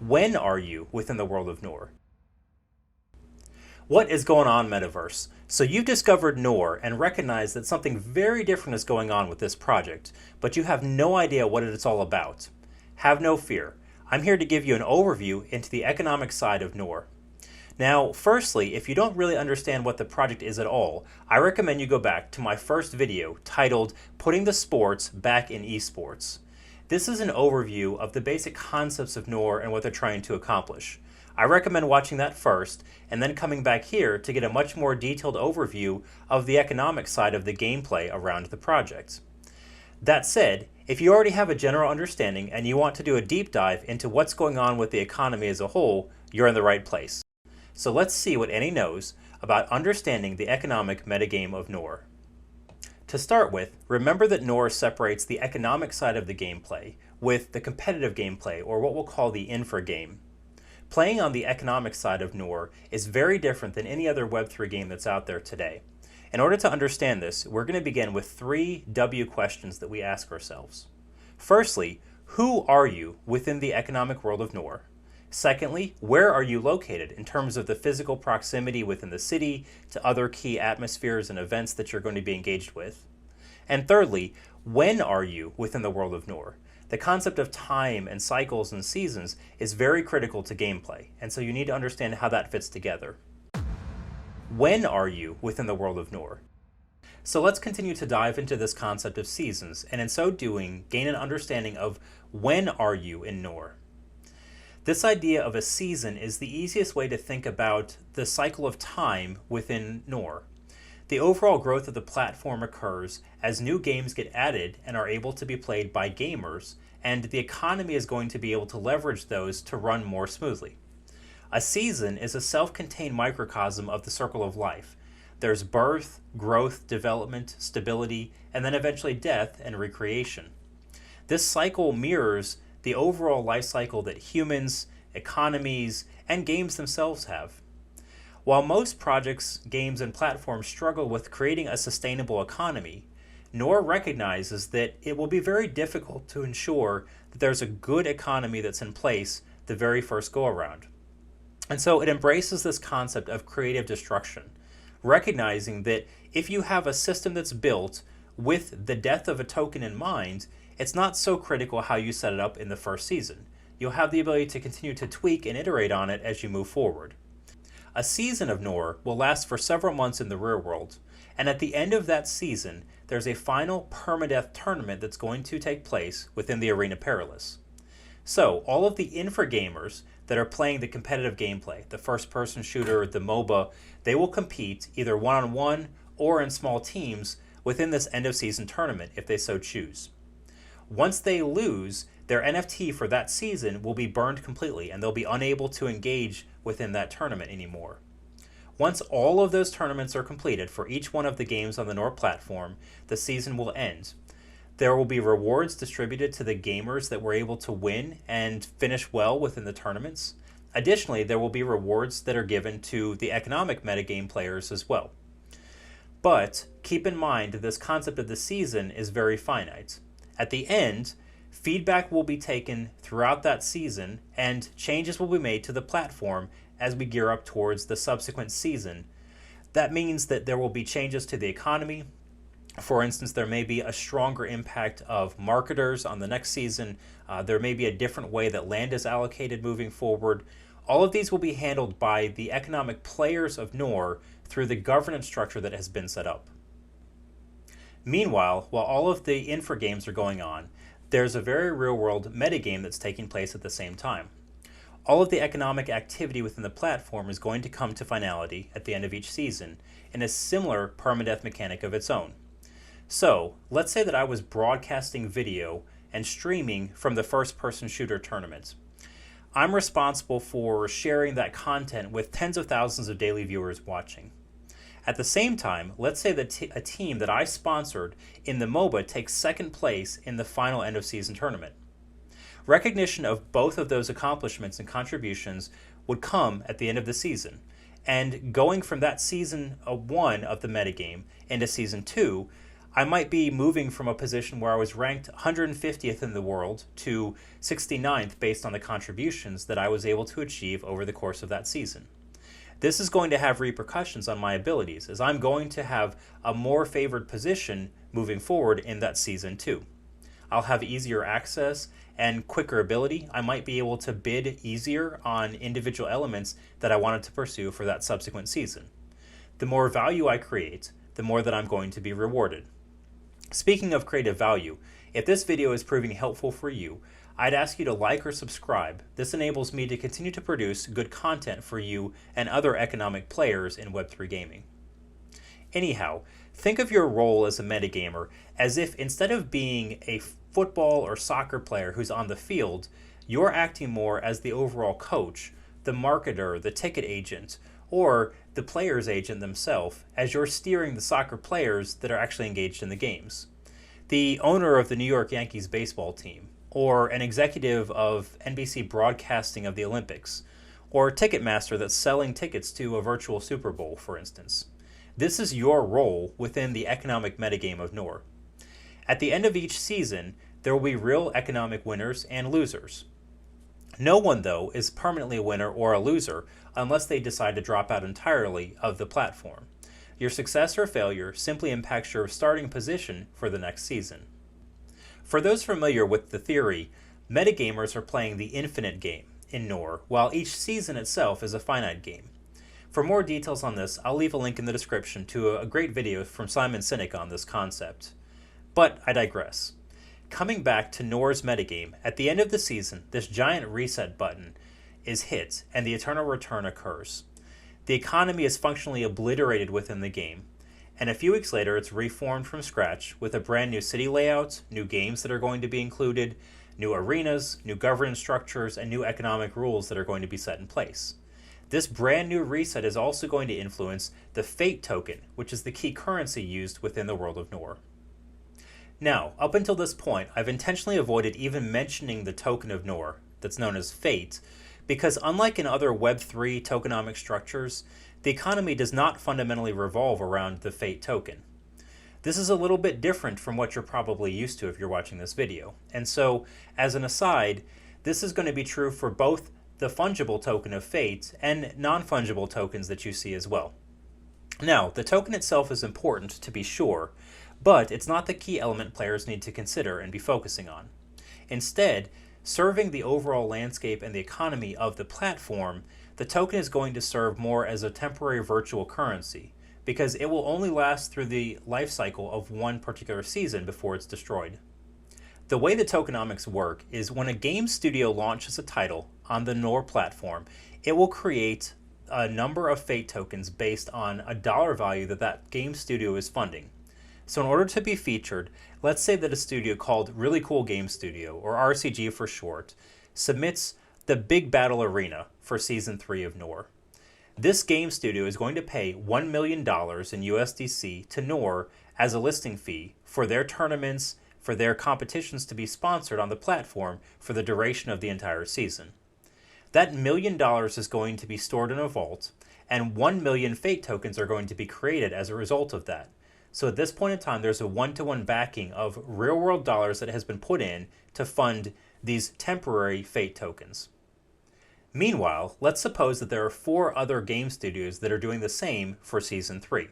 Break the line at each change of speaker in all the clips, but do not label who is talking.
When are you within the world of Noor? What is going on, Metaverse? So you've discovered Noor and recognized that something very different is going on with this project, but you have no idea what it's all about. Have no fear. I'm here to give you an overview into the economic side of Noor. Now, firstly, if you don't really understand what the project is at all, I recommend you go back to my first video titled Putting the Sports Back in eSports. This is an overview of the basic concepts of Noor and what they're trying to accomplish. I recommend watching that first and then coming back here to get a much more detailed overview of the economic side of the gameplay around the project. That said, if you already have a general understanding and you want to do a deep dive into what's going on with the economy as a whole, you're in the right place. So let's see what Annie knows about understanding the economic metagame of Noor. To start with, remember that Noor separates the economic side of the gameplay with the competitive gameplay, or what we'll call the infra game. Playing on the economic side of Noor is very different than any other Web3 game that's out there today. In order to understand this, we're going to begin with 3 W questions that we ask ourselves. Firstly, who are you within the economic world of Noor? Secondly, where are you located in terms of the physical proximity within the city to other key atmospheres and events that you're going to be engaged with? And thirdly, when are you within the world of Noor? The concept of time and cycles and seasons is very critical to gameplay, and so you need to understand how that fits together. When are you within the world of Noor? So let's continue to dive into this concept of seasons, and in so doing, gain an understanding of when are you in Noor. This idea of a season is the easiest way to think about the cycle of time within Noor. The overall growth of the platform occurs as new games get added and are able to be played by gamers, and the economy is going to be able to leverage those to run more smoothly. A season is a self-contained microcosm of the circle of life. There's birth, growth, development, stability, and then eventually death and recreation. This cycle mirrors the overall life cycle that humans, economies, and games themselves have. While most projects, games, and platforms struggle with creating a sustainable economy, Noor recognizes that it will be very difficult to ensure that there's a good economy that's in place the very first go-around. And so it embraces this concept of creative destruction, recognizing that if you have a system that's built with the death of a token in mind, it's not so critical how you set it up in the first season. You'll have the ability to continue to tweak and iterate on it as you move forward. A season of Noor will last for several months in the real world, and at the end of that season, there's a final permadeath tournament that's going to take place within the Arena Perilous. So, all of the infra gamers that are playing the competitive gameplay, the first-person shooter, the MOBA, they will compete either one-on-one or in small teams within this end-of-season tournament if they so choose. Once they lose, their NFT for that season will be burned completely and they'll be unable to engage within that tournament anymore. Once all of those tournaments are completed for each one of the games on the Noor platform, the season will end. There will be rewards distributed to the gamers that were able to win and finish well within the tournaments. Additionally, there will be rewards that are given to the economic metagame players as well. But keep in mind that this concept of the season is very finite. At the end, feedback will be taken throughout that season and changes will be made to the platform as we gear up towards the subsequent season. That means that there will be changes to the economy. For instance, there may be a stronger impact of marketers on the next season. There may be a different way that land is allocated moving forward. All of these will be handled by the economic players of Noor through the governance structure that has been set up. Meanwhile, while all of the infra games are going on, there's a very real-world metagame that's taking place at the same time. All of the economic activity within the platform is going to come to finality at the end of each season in a similar permadeath mechanic of its own. So, let's say that I was broadcasting video and streaming from the first-person shooter tournament. I'm responsible for sharing that content with tens of thousands of daily viewers watching. At the same time, let's say that a team that I sponsored in the MOBA takes second place in the final end-of-season tournament. Recognition of both of those accomplishments and contributions would come at the end of the season, and going from that season 1 of the metagame into season 2, I might be moving from a position where I was ranked 150th in the world to 69th based on the contributions that I was able to achieve over the course of that season. This is going to have repercussions on my abilities, as I'm going to have a more favored position moving forward in that season too. I'll have easier access and quicker ability. I might be able to bid easier on individual elements that I wanted to pursue for that subsequent season. The more value I create, the more that I'm going to be rewarded. Speaking of creative value, if this video is proving helpful for you, I'd ask you to like or subscribe. This enables me to continue to produce good content for you and other economic players in Web3 gaming. Anyhow, think of your role as a metagamer as if instead of being a football or soccer player who's on the field, you're acting more as the overall coach, the marketer, the ticket agent, or the player's agent themselves, as you're steering the soccer players that are actually engaged in the games. The owner of the New York Yankees baseball team, or an executive of NBC broadcasting of the Olympics, or a Ticketmaster that's selling tickets to a virtual Super Bowl, for instance. This is your role within the economic metagame of Nor. At the end of each season, there will be real economic winners and losers. No one, though, is permanently a winner or a loser unless they decide to drop out entirely of the platform. Your success or failure simply impacts your starting position for the next season. For those familiar with the theory, metagamers are playing the infinite game in Nor, while each season itself is a finite game. For more details on this, I'll leave a link in the description to a great video from Simon Sinek on this concept. But I digress. Coming back to Nor's metagame, at the end of the season, this giant reset button is hit and the eternal return occurs. The economy is functionally obliterated within the game, and a few weeks later it's reformed from scratch with a brand new city layout, new games that are going to be included, new arenas, new governance structures, and new economic rules that are going to be set in place. This brand new reset is also going to influence the Fate token, which is the key currency used within the world of Nor. Now, up until this point, I've intentionally avoided even mentioning the token of Nor, that's known as Fate, because unlike in other Web3 tokenomic structures, the economy does not fundamentally revolve around the Fate token. This is a little bit different from what you're probably used to if you're watching this video. And so, as an aside, this is going to be true for both the fungible token of Fate and non-fungible tokens that you see as well. Now, the token itself is important, to be sure, but it's not the key element players need to consider and be focusing on. Instead, serving the overall landscape and the economy of the platform, the token is going to serve more as a temporary virtual currency, because it will only last through the life cycle of one particular season before it's destroyed. The way the tokenomics work is when a game studio launches a title on the Nor platform, it will create a number of Fate tokens based on a dollar value that that game studio is funding. So in order to be featured, let's say that a studio called Really Cool Game Studio, or RCG for short, submits the Big Battle Arena for Season 3 of Nor. This game studio is going to pay $1 million in USDC to Nor as a listing fee for their tournaments, for their competitions to be sponsored on the platform for the duration of the entire season. That $1 million is going to be stored in a vault, and 1 million Fate tokens are going to be created as a result of that. So at this point in time, there's a one-to-one backing of real-world dollars that has been put in to fund these temporary Fate tokens. Meanwhile, let's suppose that there are 4 other game studios that are doing the same for Season 3.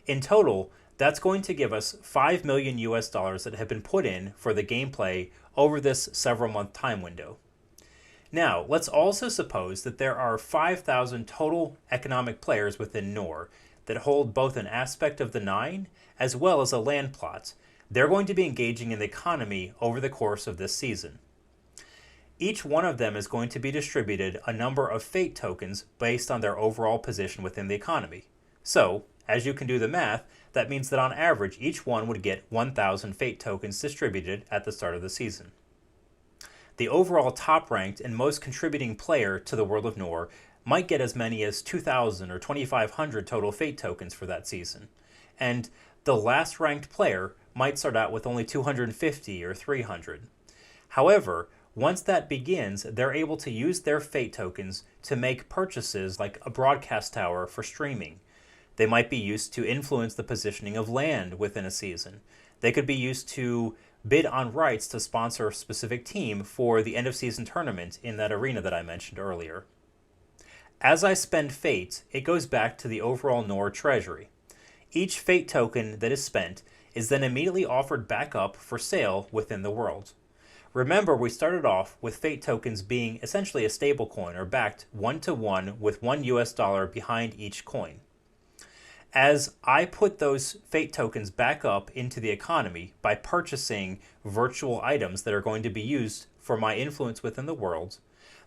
In total, that's going to give us $5 million US dollars that have been put in for the gameplay over this several-month time window. Now, let's also suppose that there are 5,000 total economic players within Nor that hold both an aspect of the 9 as well as a land plot. They're going to be engaging in the economy over the course of this season. Each one of them is going to be distributed a number of Fate tokens based on their overall position within the economy. So, as you can do the math, that means that on average each one would get 1,000 Fate tokens distributed at the start of the season. The overall top-ranked and most contributing player to the world of Nor might get as many as 2,000 or 2,500 total Fate tokens for that season, and the last ranked player might start out with only 250 or 300. However, once that begins, they're able to use their Fate tokens to make purchases like a broadcast tower for streaming, They might be used to influence the positioning of land within a season. They could be used to bid on rights to sponsor a specific team for the end of season tournament in that arena that I mentioned earlier. As I spend Fate, it goes back to the overall Nor treasury. Each Fate token that is spent is then immediately offered back up for sale within the world. Remember, we started off with Fate tokens being essentially a stablecoin or backed 1-to-1 with $1 behind each coin. As I put those Fate tokens back up into the economy by purchasing virtual items that are going to be used for my influence within the world,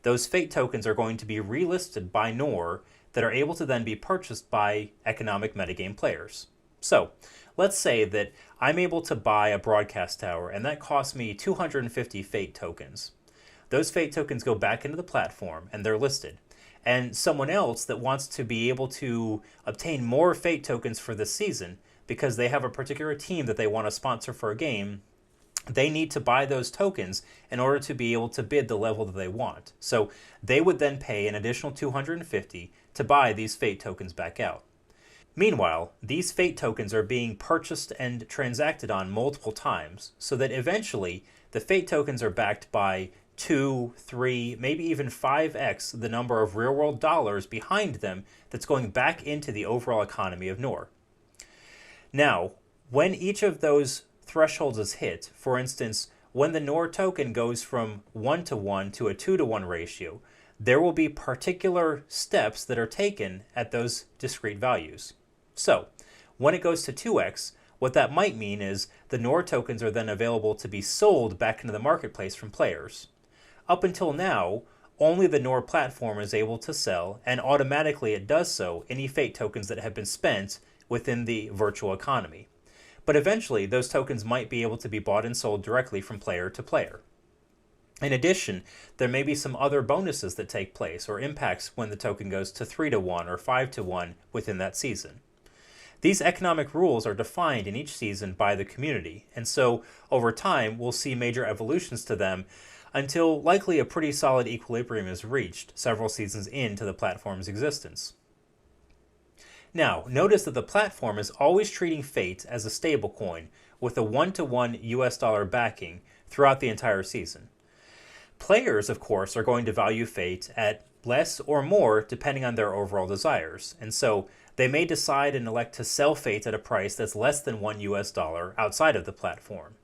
those Fate tokens are going to be relisted by Nor that are able to then be purchased by economic metagame players. So, let's say that I'm able to buy a broadcast tower and that costs me 250 Fate tokens. Those Fate tokens go back into the platform and they're listed. And someone else that wants to be able to obtain more Fate tokens for this season because they have a particular team that they want to sponsor for a game, they need to buy those tokens in order to be able to bid the level that they want. So they would then pay an additional 250 to buy these Fate tokens back out. Meanwhile, these Fate tokens are being purchased and transacted on multiple times so that eventually the Fate tokens are backed by 2, 3, maybe even 5x the number of real-world dollars behind them that's going back into the overall economy of Nor. Now, when each of those thresholds is hit, for instance, when the Nor token goes from 1-to-1 to a 2-to-1 ratio, there will be particular steps that are taken at those discrete values. So, when it goes to 2x, what that might mean is the Nor tokens are then available to be sold back into the marketplace from players. Up until now, only the Nor platform is able to sell, and automatically it does so, any Fate tokens that have been spent within the virtual economy. But eventually, those tokens might be able to be bought and sold directly from player to player. In addition, there may be some other bonuses that take place or impacts when the token goes to 3-to-1 or 5-to-1 within that season. These economic rules are defined in each season by the community, and so over time we'll see major evolutions to them until likely a pretty solid equilibrium is reached several seasons into the platform's existence. Now, notice that the platform is always treating Fate as a stablecoin with a 1-to-1 US dollar backing throughout the entire season. Players, of course, are going to value Fate at less or more depending on their overall desires, and so they may decide and elect to sell Fate at a price that's less than $1 US outside of the platform.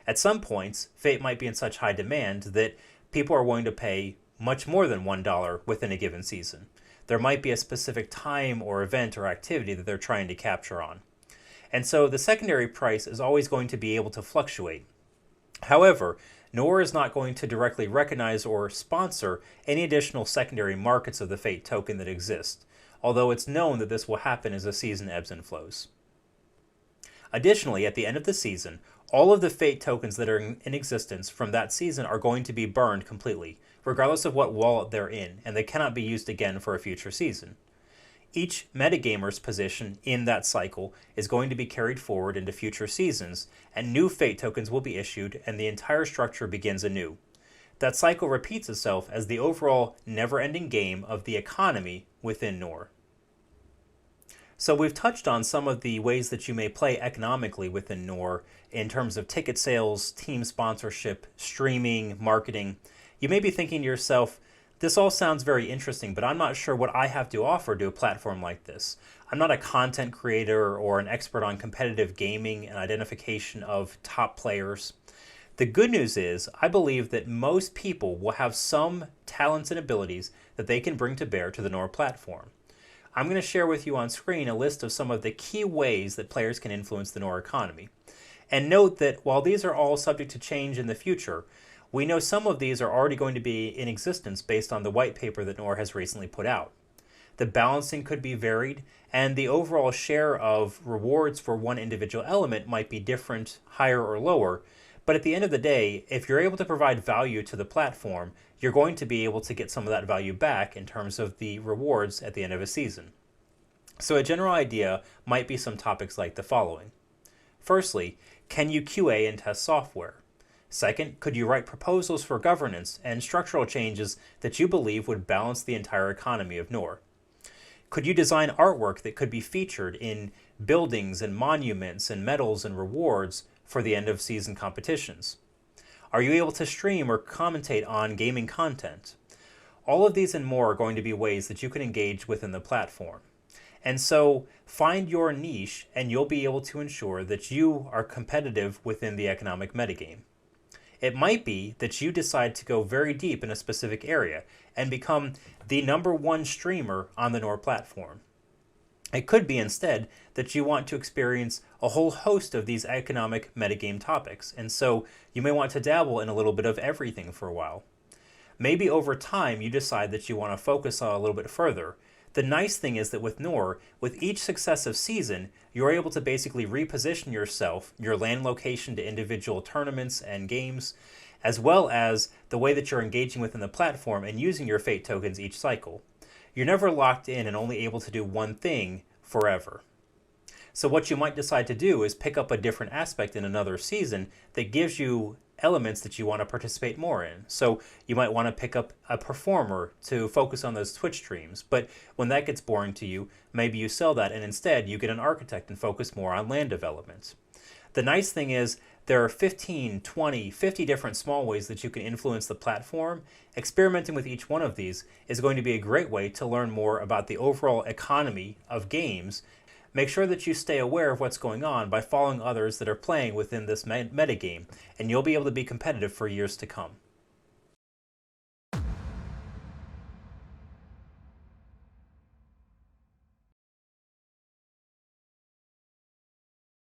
At some points, Fate might be in such high demand that people are willing to pay much more than $1 within a given season. There might be a specific time or event or activity that they're trying to capture on. And so the secondary price is always going to be able to fluctuate. However, Nor is not going to directly recognize or sponsor any additional secondary markets of the Fate token that exist, although it's known that this will happen as the season ebbs and flows. Additionally, at the end of the season, all of the Fate tokens that are in existence from that season are going to be burned completely, regardless of what wallet they're in, and they cannot be used again for a future season. Each metagamer's position in that cycle is going to be carried forward into future seasons, and new Fate tokens will be issued, and the entire structure begins anew. That cycle repeats itself as the overall never-ending game of the economy within Nor. So we've touched on some of the ways that you may play economically within Nor in terms of ticket sales, team sponsorship, streaming, marketing. You may be thinking to yourself, this all sounds very interesting, but I'm not sure what I have to offer to a platform like this. I'm not a content creator or an expert on competitive gaming and identification of top players. The good news is, I believe that most people will have some talents and abilities that they can bring to bear to the Nor platform. I'm going to share with you on screen a list of some of the key ways that players can influence the Nor economy. And note that while these are all subject to change in the future, we know some of these are already going to be in existence based on the white paper that Nor has recently put out. The balancing could be varied, and the overall share of rewards for one individual element might be different, higher or lower, but at the end of the day, if you're able to provide value to the platform, you're going to be able to get some of that value back in terms of the rewards at the end of a season. So a general idea might be some topics like the following. Firstly, can you QA and test software? Second, could you write proposals for governance and structural changes that you believe would balance the entire economy of Nor? Could you design artwork that could be featured in buildings and monuments and medals and rewards for the end of season competitions? Are you able to stream or commentate on gaming content? All of these and more are going to be ways that you can engage within the platform. And so find your niche and you'll be able to ensure that you are competitive within the economic metagame. It might be that you decide to go very deep in a specific area and become the #1 streamer on the Nor platform. It could be instead that you want to experience a whole host of these economic metagame topics, and so you may want to dabble in a little bit of everything for a while. Maybe over time you decide that you want to focus on a little bit further. The nice thing is that with Nor, with each successive season, you're able to basically reposition yourself, your land location to individual tournaments and games, as well as the way that you're engaging within the platform and using your Fate tokens each cycle. You're never locked in and only able to do one thing forever. So what you might decide to do is pick up a different aspect in another season that gives you elements that you want to participate more in. So you might want to pick up a performer to focus on those Twitch streams, but when that gets boring to you, maybe you sell that and instead you get an architect and focus more on land development. The nice thing is there are 15, 20, 50 different small ways that you can influence the platform. Experimenting with each one of these is going to be a great way to learn more about the overall economy of games. Make sure that you stay aware of what's going on by following others that are playing within this metagame, and you'll be able to be competitive for years to come.